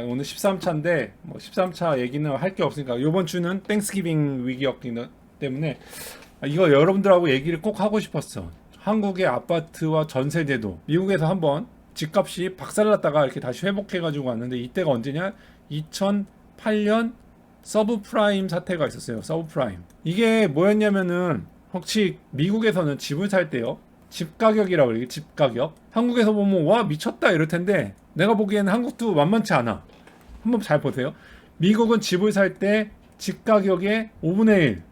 오늘 13차인데 뭐 13차 얘기는 할 게 없으니까 이번 주는 땡스기빙 위기였기 때문에 이거 여러분들하고 얘기를 꼭 하고 싶었어. 한국의 아파트와 전세제도, 미국에서 한번 집값이 박살났다가 이렇게 다시 회복해가지고 왔는데 이때가 언제냐? 2008년 서브프라임 사태가 있었어요. 서브프라임. 이게 뭐였냐면은 혹시 미국에서는 집을 살 때요, 집 가격이라고 그래요. 집 가격. 한국에서 보면 와 미쳤다 이럴 텐데 내가 보기에는 한국도 만만치 않아. 한번 잘 보세요. 미국은 집을 살 때 집 가격의 5분의 1,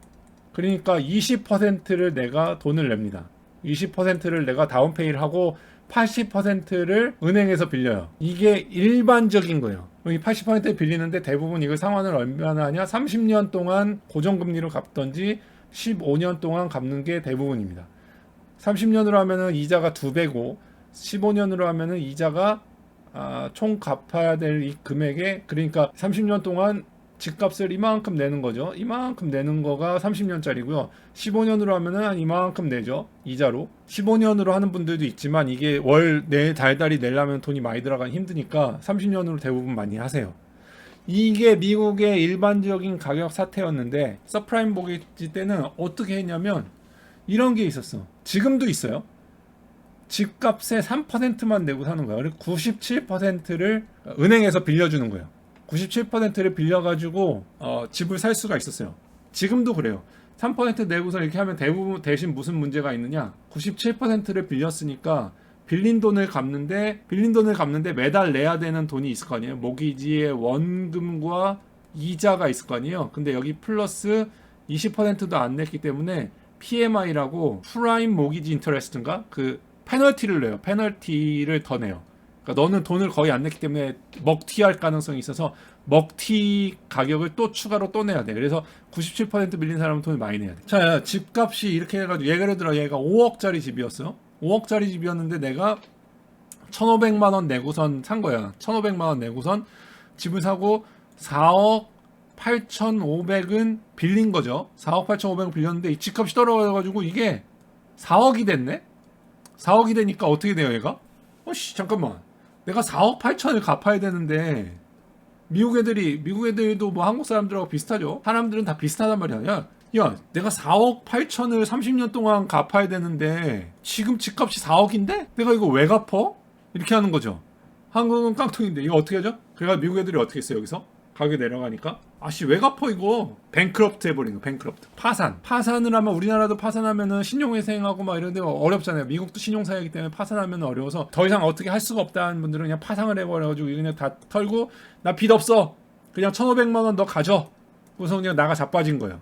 그러니까 20%를 내가 돈을 냅니다. 20%를 내가 다운페이를 하고 80%를 은행에서 빌려요. 이게 일반적인 거예요. 여기 80% 빌리는데 대부분 이거 상환을 얼마나 하냐? 30년 동안 고정금리로 갚던지 15년 동안 갚는 게 대부분입니다. 30년으로 하면은 이자가 2배고 15년으로 하면은 이자가 총 갚아야 될 이 금액에, 그러니까 30년 동안 집값을 이만큼 내는 거죠. 이만큼 내는 거가 30년짜리고요. 15년으로 하면은 한 이만큼 내죠. 이자로. 15년으로 하는 분들도 있지만 이게 월 달달이 내려면 돈이 많이 들어가기 힘드니까 30년으로 대부분 많이 하세요. 이게 미국의 일반적인 가격 사태였는데 서프라임 모기지 때는 어떻게 했냐면 이런 게 있었어. 지금도 있어요. 집값의 3%만 내고 사는 거야. 그리고 97%를 은행에서 빌려주는 거예요. 97%를 빌려가지고 집을 살 수가 있었어요. 지금도 그래요. 3% 내고서 이렇게 하면 대부분 대신 무슨 문제가 있느냐? 97%를 빌렸으니까 빌린 돈을 갚는데 매달 내야 되는 돈이 있을 거 아니에요. 모기지의 원금과 이자가 있을 거 아니에요. 근데 여기 플러스 20%도 안 냈기 때문에 PMI라고 프라임 모기지 인터레스트인가? 그 페널티를 내요. 페널티를 더 내요. 그러니까 너는 돈을 거의 안 냈기 때문에 먹튀할 가능성이 있어서 먹튀 가격을 또 추가로 또 내야 돼. 그래서 97% 밀린 사람은 돈을 많이 내야 돼. 자, 집값이 이렇게 해가지고 예를 들어 얘가 5억짜리 집이었어. 5억짜리 집이었는데 내가 1,500만 원 내고선 산 거야. 1,500만 원 내고선 집을 사고 4억 8,500은 빌린 거죠. 4억 8,500은 빌렸는데 이 집값이 떨어져가지고 이게 4억이 됐네? 4억이 되니까 어떻게 돼요, 얘가? 잠깐만. 내가 4억 8천을 갚아야 되는데, 미국 애들도 뭐 한국 사람들하고 비슷하죠? 사람들은 다 비슷하단 말이야. 야, 내가 4억 8천을 30년 동안 갚아야 되는데, 지금 집값이 4억인데? 내가 이거 왜 갚어? 이렇게 하는 거죠. 한국은 깡통인데, 이거 어떻게 하죠? 그래가 미국 애들이 어떻게 했어요, 여기서? 가격이 내려가니까? 왜 갚어, 이거? 뱅크럽트 해버린 거, 뱅크럽트. 파산을 하면, 우리나라도 파산하면은 신용회생하고 막 이런데 어렵잖아요. 미국도 신용사회이기 때문에 파산하면 어려워서 더 이상 어떻게 할 수가 없다는 분들은 그냥 파산을 해버려가지고 그냥 다 털고, 나 빚 없어. 그냥 1,500만 원 너 가져. 그래서 그냥 나가 자빠진 거예요.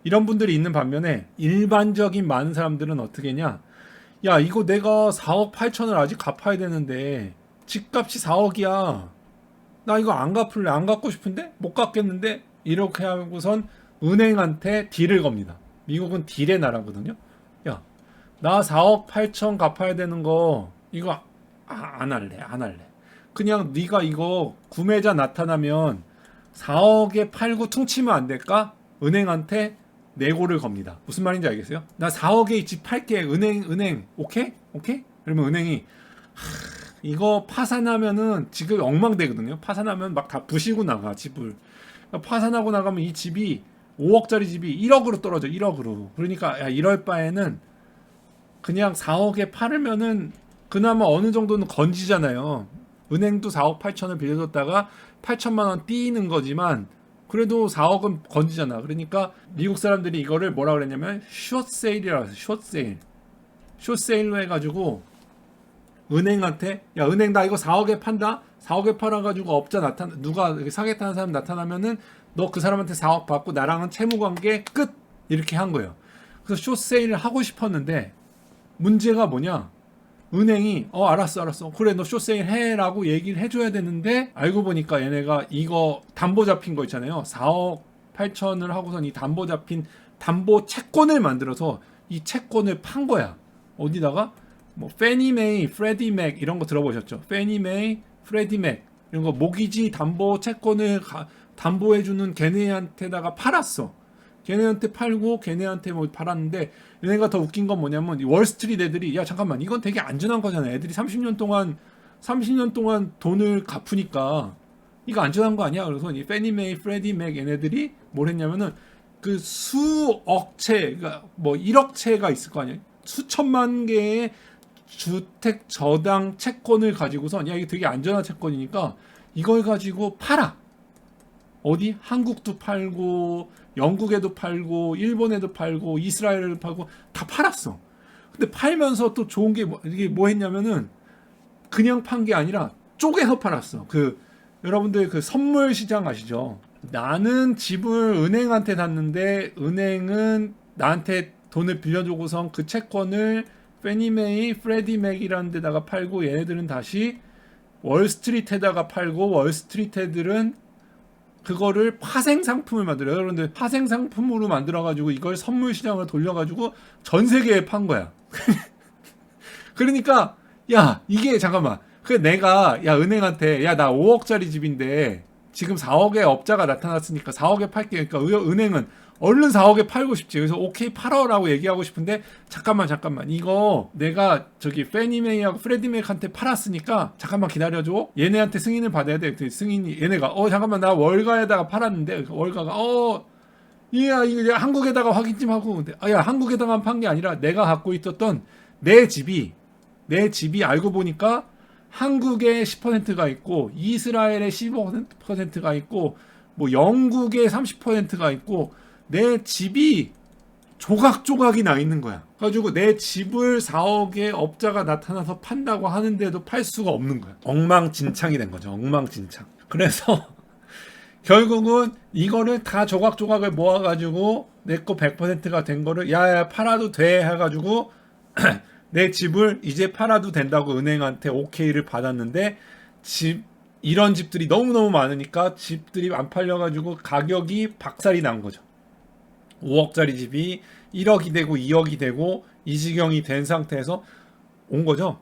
이런 분들이 있는 반면에 일반적인 많은 사람들은 어떻게 했냐? 야, 이거 내가 4억 8천을 아직 갚아야 되는데, 집값이 4억이야. 나 이거 안 갚을래. 안 갚고 싶은데 못 갚겠는데, 이렇게 하고선 은행한테 딜을 겁니다. 미국은 딜의 나라거든요. 야, 나 4억 8천 갚아야 되는 거 이거 안 할래. 그냥 네가 이거 구매자 나타나면 4억에 팔고 퉁치면 안 될까? 은행한테 내고를 겁니다. 무슨 말인지 알겠어요? 나 4억에 집 팔게. 은행 오케이? 그러면 은행이 이거 파산하면은 지금 엉망되거든요. 파산하면 막 다 부시고 나가, 집을. 그러니까 파산하고 나가면 이 집이 5억짜리 집이 1억으로 떨어져. 1억으로. 그러니까 야, 이럴 바에는 그냥 4억에 팔으면은 그나마 어느 정도는 건지잖아요. 은행도 4억 8천을 빌려줬다가 8천만 원 띄는 거지만 그래도 4억은 건지잖아. 그러니까 미국 사람들이 이거를 뭐라 그랬냐면 숏세일이라고 했어요. 숏세일로 해가지고 은행한테, 야, 은행 나 이거 4억에 판다? 4억에 팔아가지고 누가 사겠다는 사람 나타나면은 너 그 사람한테 4억 받고 나랑은 채무관계 끝! 이렇게 한 거예요. 그래서 숏세일을 하고 싶었는데 문제가 뭐냐? 은행이 알았어. 그래, 너 숏세일 해라고 얘기를 해줘야 되는데 알고 보니까 얘네가 이거 담보 잡힌 거 있잖아요. 4억 8천을 하고선 이 담보 잡힌 담보 채권을 만들어서 이 채권을 판 거야. 어디다가? 뭐 페니메이, 프레디맥 이런 거 들어보셨죠? 페니메이, 프레디맥 이런 거 모기지 담보 채권을 담보해주는 걔네한테다가 팔았어. 걔네한테 팔고 걔네한테 뭐 팔았는데 얘네가 더 웃긴 건 뭐냐면 월스트리트 애들이 야 잠깐만 이건 되게 안전한 거잖아. 애들이 30년 동안 돈을 갚으니까 이거 안전한 거 아니야? 그래서 이 페니메이, 프레디맥 얘네들이 뭘 했냐면은 그 수억 채, 그러니까 뭐 1억 채가 있을 거 아니에요? 수천만 개의 주택 저당 채권을 가지고선 야 이게 되게 안전한 채권이니까 이걸 가지고 팔아. 어디? 한국도 팔고 영국에도 팔고 일본에도 팔고 이스라엘에도 팔고 다 팔았어. 근데 팔면서 또 좋은 게 이게 뭐 했냐면은 그냥 판 게 아니라 쪼개서 팔았어. 그 여러분들 그 선물 시장 아시죠? 나는 집을 은행한테 샀는데 은행은 나한테 돈을 빌려주고선 그 채권을 페니메이, 프레디맥이라는 데다가 팔고 얘네들은 다시 월스트리트에다가 팔고 월스트리트 애들은 그거를 파생 상품을 만들어요. 그런데 파생 상품으로 만들어가지고 이걸 선물 시장으로 돌려가지고 전 세계에 판 거야. 그러니까 야 이게 잠깐만. 그 내가 야 은행한테 야 나 5억짜리 집인데 지금 4억의 업자가 나타났으니까 4억에 팔게. 그러니까 은행은 얼른 4억에 팔고 싶지. 그래서 오케이 팔어라고 얘기하고 싶은데 잠깐만 이거 내가 저기 페니메이하고 프레디맥한테 팔았으니까 잠깐만 기다려줘. 얘네한테 승인을 받아야 돼. 그 승인이 얘네가 잠깐만 나 월가에다가 팔았는데 월가가 이거 한국에다가 확인 좀 하고 근데 야 한국에다가 판 게 아니라 내가 갖고 있었던 내 집이 알고 보니까 한국에 10%가 있고 이스라엘에 15%가 있고 뭐 영국에 30%가 있고 내 집이 조각조각이 나 있는 거야. 그래가지고 내 집을 4억의 업자가 나타나서 판다고 하는데도 팔 수가 없는 거야. 엉망진창이 된 거죠. 엉망진창. 그래서 결국은 이거를 다 조각조각을 모아가지고 내 거 100%가 된 거를 야야 팔아도 돼 해가지고 내 집을 이제 팔아도 된다고 은행한테 오케이를 받았는데 이런 집들이 너무너무 많으니까 집들이 안 팔려가지고 가격이 박살이 난 거죠. 5억짜리 집이 1억이 되고 2억이 되고 이 지경이 된 상태에서 온 거죠.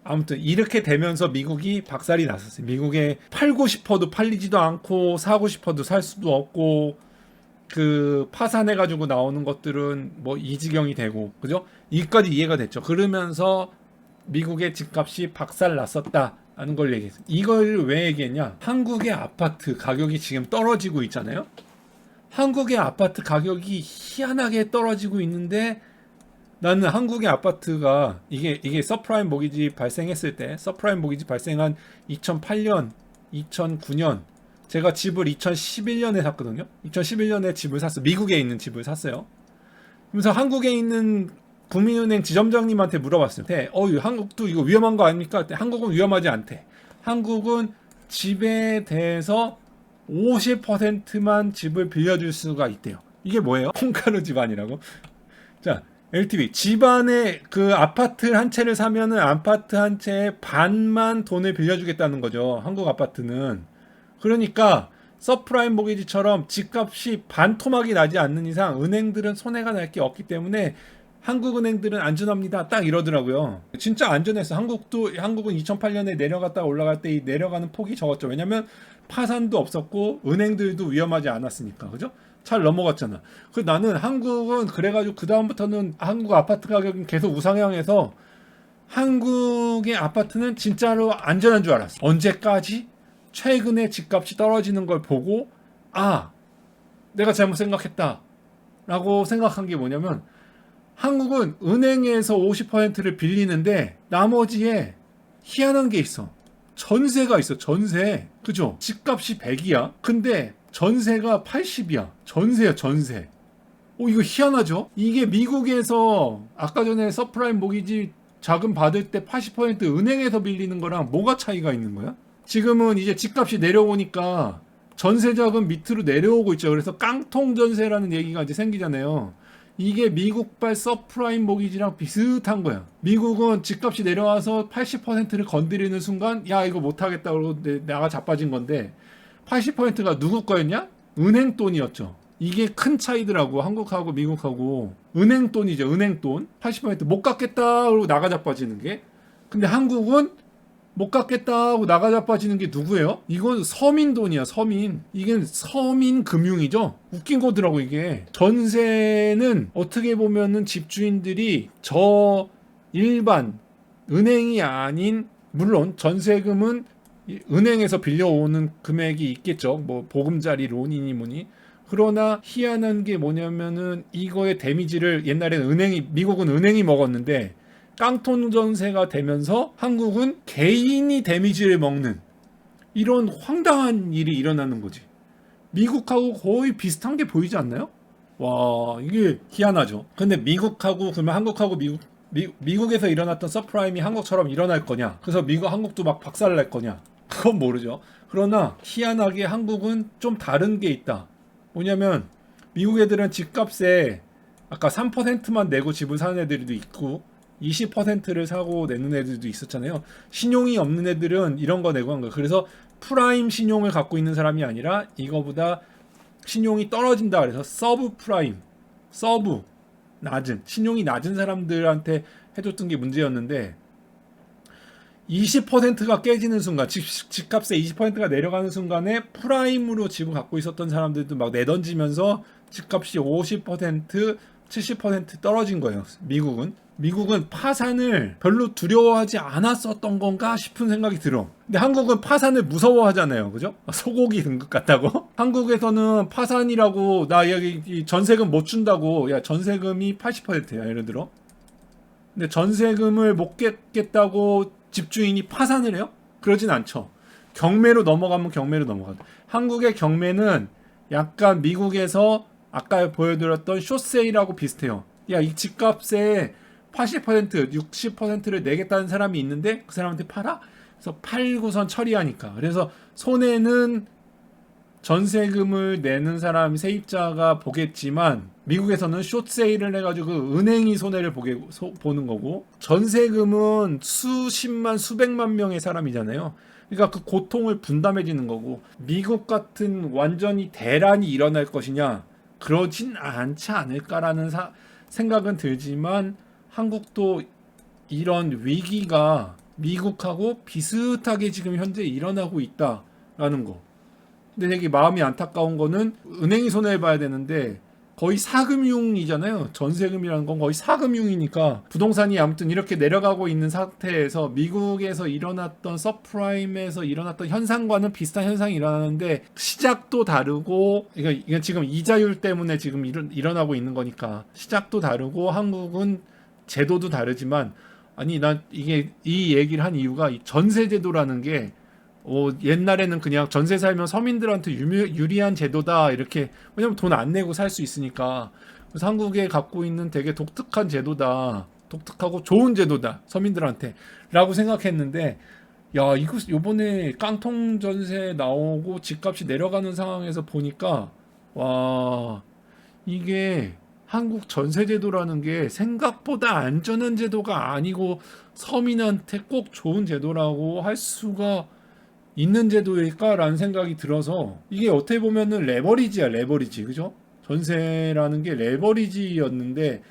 아무튼 이렇게 되면서 미국이 박살이 났었어요. 미국에 팔고 싶어도 팔리지도 않고 사고 싶어도 살 수도 없고 그 파산해가지고 나오는 것들은 뭐 이 지경이 되고 그죠? 이까지 이해가 됐죠. 그러면서 미국의 집값이 박살 났었다라는 걸 얘기했어요. 이걸 왜 얘기했냐? 한국의 아파트 가격이 지금 떨어지고 있잖아요. 한국의 아파트 가격이 희한하게 떨어지고 있는데 나는 한국의 아파트가 이게 서프라임 모기지 발생했을 때 서프라임 모기지 발생한 2008년, 2009년 제가 집을 2011년에 샀거든요. 2011년에 집을 샀어요. 미국에 있는 집을 샀어요. 그래서 한국에 있는 국민은행 지점장님한테 물어봤어요. 한국도 이거 위험한 거 아닙니까? 한국은 위험하지 않대. 한국은 집에 대해서 50%만 집을 빌려줄 수가 있대요. 이게 뭐예요? 콩가루 집안이라고? 자, LTV 집안에 그 아파트 한 채를 사면은 아파트 한 채의 반만 돈을 빌려주겠다는 거죠. 한국 아파트는. 그러니까 서프라임 모기지처럼 집값이 반토막이 나지 않는 이상 은행들은 손해가 날 게 없기 때문에 한국 은행들은 안전합니다. 딱 이러더라고요. 진짜 안전했어. 한국은 2008년에 내려갔다 올라갈 때 이 내려가는 폭이 적었죠. 왜냐면 파산도 없었고 은행들도 위험하지 않았으니까. 그죠? 잘 넘어갔잖아. 나는 한국은 그래가지고 그 다음부터는 한국 아파트 가격은 계속 우상향해서 한국의 아파트는 진짜로 안전한 줄 알았어. 언제까지? 최근에 집값이 떨어지는 걸 보고 내가 잘못 생각했다 라고 생각한 게 뭐냐면 한국은 은행에서 50%를 빌리는데 나머지에 희한한 게 있어. 전세가 있어. 전세. 그죠? 집값이 100이야. 근데 전세가 80이야. 전세야 전세. 이거 희한하죠? 이게 미국에서 아까 전에 서프라임 모기지 자금 받을 때 80% 은행에서 빌리는 거랑 뭐가 차이가 있는 거야? 지금은 이제 집값이 내려오니까 전세자금 밑으로 내려오고 있죠. 그래서 깡통 전세라는 얘기가 이제 생기잖아요. 이게 미국발 서프라임 모기지랑 비슷한 거야. 미국은 집값이 내려와서 80%를 건드리는 순간 이거 못하겠다 그러고 나가 자빠진 건데 80%가 누구 거였냐? 은행 돈이었죠. 이게 큰 차이더라고. 한국하고 미국하고. 은행 돈이죠. 은행 돈. 80%못 갚겠다 그러고 나가 자빠지는 게. 근데 한국은 못 갚겠다 하고 나가 자빠지는 게 누구예요? 이건 서민 돈이야. 서민. 이게 서민 금융이죠. 웃긴 거더라고 이게. 전세는 어떻게 보면은 집주인들이 일반 은행이 아닌 물론 전세금은 은행에서 빌려오는 금액이 있겠죠. 뭐 보금자리 론이니 뭐니. 그러나 희한한 게 뭐냐면은 이거의 데미지를 옛날에는 미국은 은행이 먹었는데 깡통 전세가 되면서 한국은 개인이 데미지를 먹는 이런 황당한 일이 일어나는 거지. 미국하고 거의 비슷한 게 보이지 않나요? 와, 이게 희한하죠. 근데 미국하고 그러면 한국하고 미국에서 일어났던 서프라임이 한국처럼 일어날 거냐? 그래서 한국도 막 박살날 거냐? 그건 모르죠. 그러나 희한하게 한국은 좀 다른 게 있다. 뭐냐면 미국 애들은 집값에 아까 3%만 내고 집을 사는 애들도 있고 20%를 사고 내는 애들도 있었잖아요. 신용이 없는 애들은 이런 거 내고 한 거예요. 그래서 프라임 신용을 갖고 있는 사람이 아니라 이거보다 신용이 떨어진다 그래서 서브 프라임, 서브 낮은 신용이 낮은 사람들한테 해줬던 게 문제였는데 20%가 깨지는 순간 집값의 20%가 내려가는 순간에 프라임으로 집을 갖고 있었던 사람들도 막 내던지면서 집값이 50% 70% 떨어진 거예요. 미국은 파산을 별로 두려워하지 않았었던 건가 싶은 생각이 들어. 근데 한국은 파산을 무서워하잖아요. 그죠? 소고기 등급 같다고? 한국에서는 파산이라고 나 여기 전세금 못 준다고 야 전세금이 80%야 예를 들어. 근데 전세금을 못 겠다고 집주인이 파산을 해요? 그러진 않죠. 경매로 넘어가면 경매로 넘어가요. 한국의 경매는 약간 미국에서 아까 보여드렸던 숏세일하고 비슷해요. 야, 이 집값에 80%, 60%를 내겠다는 사람이 있는데 그 사람한테 팔아? 그래서 팔고선 처리하니까. 그래서 손해는 전세금을 내는 사람 세입자가 보겠지만 미국에서는 숏세일을 해가지고 그 은행이 손해를 보는 거고 전세금은 수십만 수백만 명의 사람이잖아요. 그러니까 그 고통을 분담해지는 거고 미국 같은 완전히 대란이 일어날 것이냐 그러진 않지 않을까라는 생각은 들지만 한국도 이런 위기가 미국하고 비슷하게 지금 현재 일어나고 있다라는 거. 근데 되게 마음이 안타까운 거는 은행이 손해를 봐야 되는데 거의 사금융이잖아요. 전세금이라는 건 거의 사금융이니까 부동산이 아무튼 이렇게 내려가고 있는 상태에서 미국에서 일어났던 서프라임에서 일어났던 현상과는 비슷한 현상이 일어나는데 시작도 다르고 이건 지금 이자율 때문에 지금 일어나고 있는 거니까 시작도 다르고 한국은 제도도 다르지만 아니 난 이 얘기를 한 이유가 이 전세제도라는 게 옛날에는 그냥 전세 살면 서민들한테 유리한 제도다 이렇게 왜냐면 돈 안 내고 살 수 있으니까 그래서 한국에 갖고 있는 되게 독특한 제도다 독특하고 좋은 제도다 서민들한테 라고 생각했는데 야 이거 요번에 깡통 전세 나오고 집값이 내려가는 상황에서 보니까 와 이게 한국 전세 제도라는 게 생각보다 안전한 제도가 아니고 서민한테 꼭 좋은 제도라고 할 수가 있는 제도일까라는 생각이 들어서 이게 어떻게 보면은 레버리지야 레버리지 그죠? 전세라는 게 레버리지였는데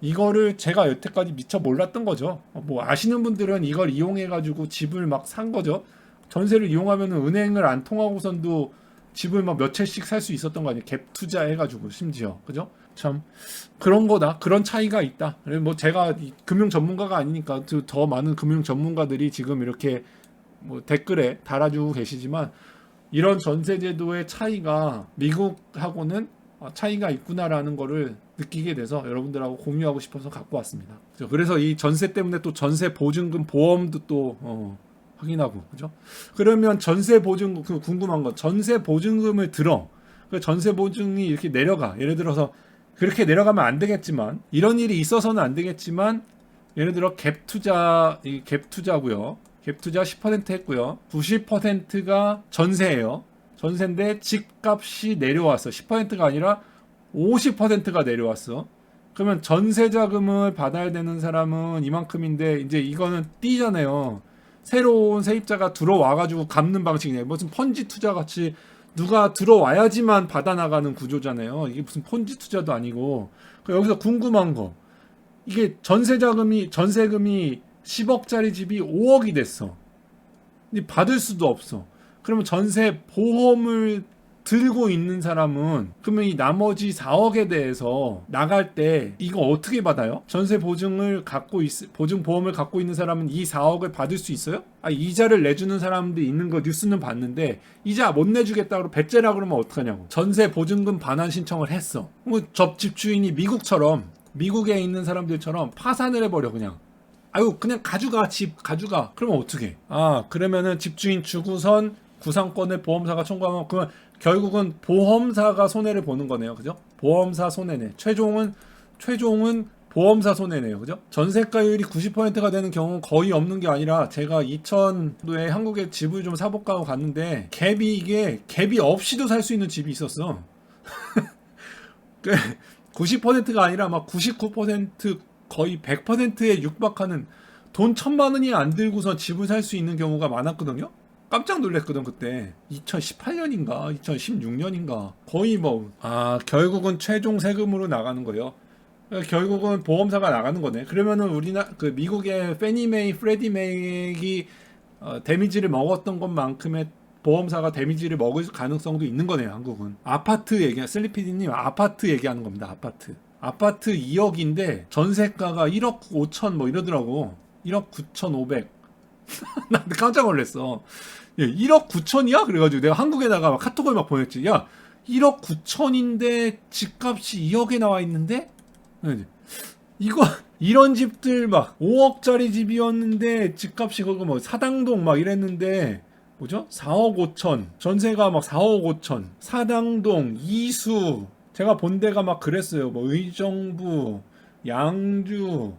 이거를 제가 여태까지 미처 몰랐던 거죠. 뭐 아시는 분들은 이걸 이용해 가지고 집을 막 산 거죠. 전세를 이용하면은 은행을 안 통하고선도 집을 막 몇 채씩 살 수 있었던 거 아니에요. 갭 투자해 가지고 심지어 그죠? 참 그런 거다 그런 차이가 있다. 뭐 제가 금융 전문가가 아니니까 더 많은 금융 전문가들이 지금 이렇게 뭐 댓글에 달아주고 계시지만 이런 전세제도의 차이가 미국하고는 차이가 있구나라는 거를 느끼게 돼서 여러분들하고 공유하고 싶어서 갖고 왔습니다. 그래서 이 전세 때문에 또 전세 보증금 보험도 또 확인하고 그죠? 그러면 전세 보증금 궁금한 건 전세 보증금을 들어 그 전세 보증이 이렇게 내려가 예를 들어서 그렇게 내려가면 안 되겠지만 이런 일이 있어서는 안 되겠지만 예를 들어 갭 투자고요. 갭 투자 10% 했고요. 90%가 전세예요. 전세인데 집값이 내려왔어. 10%가 아니라 50%가 내려왔어. 그러면 전세 자금을 받아야 되는 사람은 이만큼인데 이제 이거는 띠잖아요. 새로운 세입자가 들어와가지고 갚는 방식이네. 무슨 펀지 투자 같이 누가 들어와야지만 받아 나가는 구조잖아요. 이게 무슨 펀지 투자도 아니고. 여기서 궁금한 거. 이게 전세금이 10억짜리 집이 5억이 됐어. 근데 받을 수도 없어. 그러면 전세 보험을 들고 있는 사람은 그러면 이 나머지 4억에 대해서 나갈 때 이거 어떻게 받아요? 전세 보증을 갖고 보증 보험을 갖고 있는 사람은 이 4억을 받을 수 있어요? 이자를 내주는 사람들이 있는 거 뉴스는 봤는데 이자 못 내주겠다고 배째라 그러면 어떡하냐고. 전세 보증금 반환 신청을 했어. 접 집주인이 미국처럼 미국에 있는 사람들처럼 파산을 해버려 그냥. 아유 그냥 가져가 집 가져가. 그러면 어떻게? 그러면은 집주인 주고선 구상권을 보험사가 청구하면 그러면 결국은 보험사가 손해를 보는 거네요. 그죠? 보험사 손해네. 최종은 보험사 손해네요. 그죠? 전세가율이 90%가 되는 경우는 거의 없는 게 아니라 제가 2000년도에 한국에 집을 좀 사볼까 하고 갔는데 갭이 없이도 살 수 있는 집이 있었어. 90%가 아니라 막 99% 거의 100%에 육박하는 돈 1000만 원이 안 들고서 집을 살 수 있는 경우가 많았거든요. 깜짝 놀랐거든 그때. 2018년인가 2016년인가 거의 결국은 최종 세금으로 나가는 거예요. 결국은 보험사가 나가는 거네. 그러면은 그 미국의 페니메이, 프레디메이이 데미지를 먹었던 것만큼의 보험사가 데미지를 먹을 가능성도 있는 거네요. 한국은. 슬리피디님 아파트 얘기하는 겁니다. 아파트 2억인데 전세가가 1억 5천 뭐 이러더라고. 1억 9,500. 나 깜짝 놀랐어. 1억 9천이야? 그래가지고 내가 한국에다가 카톡을 막 보냈지. 야 1억 9천인데 집값이 2억에 나와 있는데? 이런 집들 막 5억짜리 집이었는데 집값이 그거 뭐 사당동 막 이랬는데 뭐죠? 4억 5천. 전세가 막 4억 5천. 사당동, 이수. 제가 본 데가 막 그랬어요. 뭐 의정부, 양주,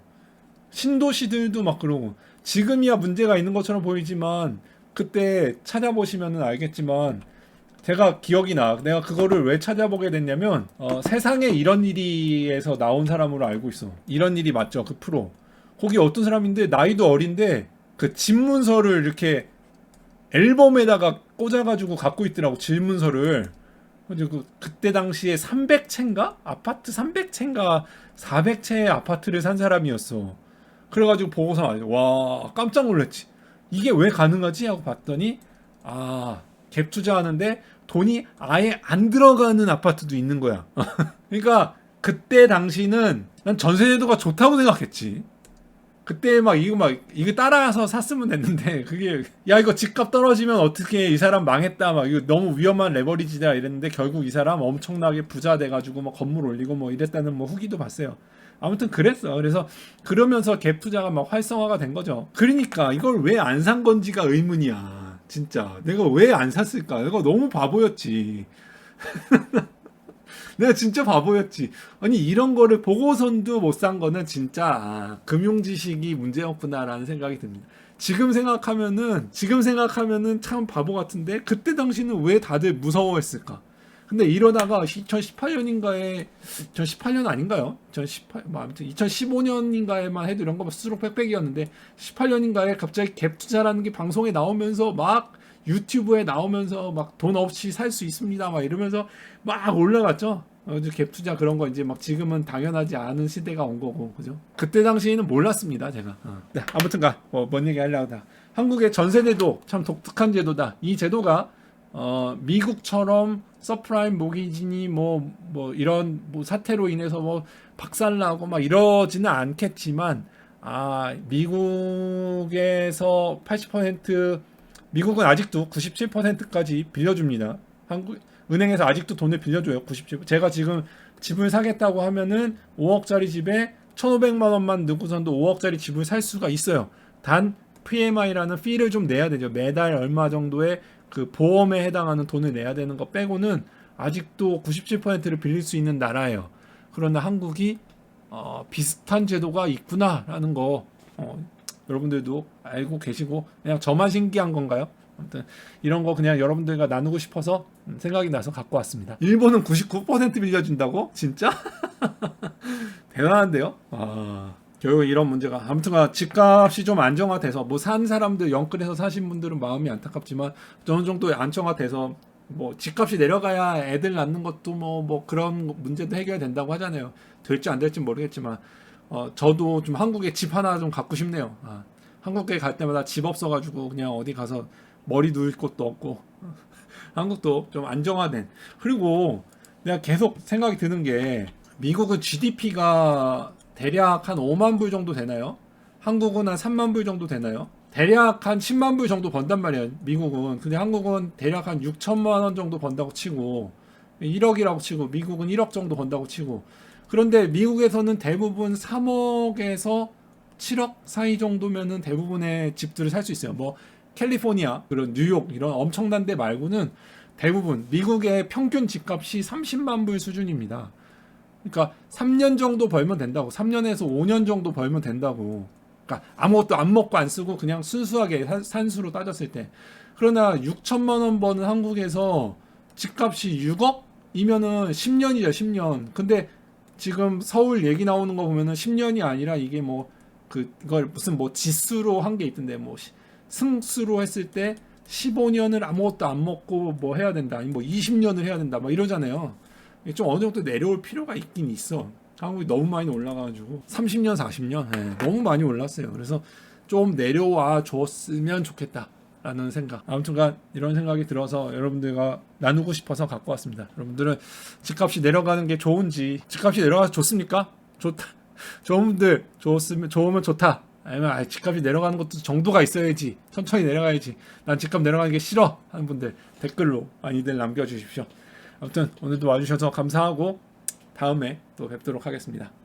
신도시들도 막 그러고. 지금이야 문제가 있는 것처럼 보이지만 그때 찾아보시면은 알겠지만 제가 기억이 나. 내가 그거를 왜 찾아보게 됐냐면 세상에 이런 일이에서 나온 사람으로 알고 있어. 이런 일이 맞죠? 그 프로. 거기 어떤 사람인데 나이도 어린데 그 집문서를 이렇게 앨범에다가 꽂아가지고 갖고 있더라고. 집문서를. 그때 당시에 300채인가? 아파트 300채인가 400채의 아파트를 산 사람이었어. 그래가지고 보고서 와 깜짝 놀랐지. 이게 왜 가능하지? 하고 봤더니 갭 투자하는데 돈이 아예 안 들어가는 아파트도 있는 거야. 그러니까 그때 당시는 난 전세제도가 좋다고 생각했지. 그때 이거 따라서 샀으면 됐는데 그게 이거 집값 떨어지면 어떻게 이 사람 망했다 이거 너무 위험한 레버리지다 이랬는데 결국 이 사람 엄청나게 부자 돼가지고 건물 올리고 이랬다는 후기도 봤어요. 아무튼 그랬어. 그래서 그러면서 갭 투자가 활성화가 된 거죠. 그러니까 이걸 왜 안 산 건지가 의문이야. 진짜 내가 왜 안 샀을까? 내가 너무 바보였지. 내가 진짜 바보였지. 아니 이런 거를 보고선도 못 산 거는 진짜 금융 지식이 문제였구나라는 생각이 듭니다. 지금 생각하면은 참 바보 같은데 그때 당시는 왜 다들 무서워했을까? 근데 이러다가 2018년인가에 2018년 아닌가요? 2018 아무튼 2015년인가에만 해도 이런 거 수록 빽빽이었는데 18년인가에 갑자기 갭 투자라는 게 방송에 나오면서 유튜브에 나오면서 돈 없이 살 수 있습니다 이러면서 올라갔죠. 갭 투자 그런 거 이제 지금은 당연하지 않은 시대가 온 거고 그죠? 그때 당시에는 몰랐습니다 제가. 네, 아무튼가 뭔 얘기 하려고 하다. 한국의 전세제도 참 독특한 제도다. 이 제도가 미국처럼 서프라임 모기지니 이런 사태로 인해서 박살나고 이러지는 않겠지만 미국에서 80% 미국은 아직도 97%까지 빌려줍니다. 은행에서 아직도 돈을 빌려줘요. 97%. 제가 지금 집을 사겠다고 하면은 5억짜리 집에 1,500만 원만 넣고선도 5억짜리 집을 살 수가 있어요. 단 PMI라는 피를 좀 내야 되죠. 매달 얼마 정도의 그 보험에 해당하는 돈을 내야 되는 거 빼고는 아직도 97%를 빌릴 수 있는 나라예요. 그러나 한국이 비슷한 제도가 있구나라는 거 여러분들도 알고 계시고 그냥 저만 신기한 건가요? 아무튼 이런 거 그냥 여러분들과 나누고 싶어서 생각이 나서 갖고 왔습니다. 일본은 99% 빌려준다고? 진짜? 대단한데요? 결국 이런 문제가 아무튼 집값이 좀 안정화돼서 산 사람들 영끌해서 사신 분들은 마음이 안타깝지만 어느 정도 안정화돼서 집값이 내려가야 애들 낳는 것도 그런 문제도 해결된다고 하잖아요. 될지 안 될지 모르겠지만 저도 좀 한국에 집 하나 좀 갖고 싶네요. 한국에 갈 때마다 집 없어가지고 그냥 어디 가서 머리 누울 곳도 없고 한국도 좀 안정화된. 그리고 내가 계속 생각이 드는 게 미국은 GDP가 대략 한 5만 불 정도 되나요? 한국은 한 3만 불 정도 되나요? 대략 한 10만 불 정도 번단 말이에요, 미국은. 근데 한국은 대략 한 6천만 원 정도 번다고 치고 1억이라고 치고 미국은 1억 정도 번다고 치고, 그런데 미국에서는 대부분 3억에서 7억 사이 정도면은 대부분의 집들을 살 수 있어요. 뭐 캘리포니아, 그런 뉴욕 이런 엄청난 데 말고는 대부분 미국의 평균 집값이 30만 불 수준입니다. 그러니까 3년 정도 벌면 된다고. 3년에서 5년 정도 벌면 된다고. 그러니까 아무것도 안 먹고 안 쓰고 그냥 순수하게 산수로 따졌을 때. 그러나 6천만 원 버는 한국에서 집값이 6억이면은 10년이죠, 10년. 근데 지금 서울 얘기 나오는 거 보면은 10년이 아니라 이게 뭐 그걸 무슨 뭐 지수로 한 게 있던데, 뭐 승수로 했을 때 15년을 아무것도 안 먹고 뭐 해야 된다, 아니 뭐 20년을 해야 된다, 막 이러잖아요. 좀 어느 정도 내려올 필요가 있긴 있어. 한국이 너무 많이 올라가가지고 30년, 40년 너무 많이 올랐어요. 그래서 좀 내려와 줬으면 좋겠다라는 생각. 아무튼간 이런 생각이 들어서 여러분들과 나누고 싶어서 갖고 왔습니다. 여러분들은 집값이 내려가는 게 좋은지, 집값이 내려가서 좋습니까? 좋다. 좋은들 좋으면 좋다. 아니면 집값이 내려가는 것도 정도가 있어야지, 천천히 내려가야지, 난 집값 내려가는 게 싫어 하는 분들 댓글로 많이들 남겨주십시오. 아무튼 오늘도 와주셔서 감사하고 다음에 또 뵙도록 하겠습니다.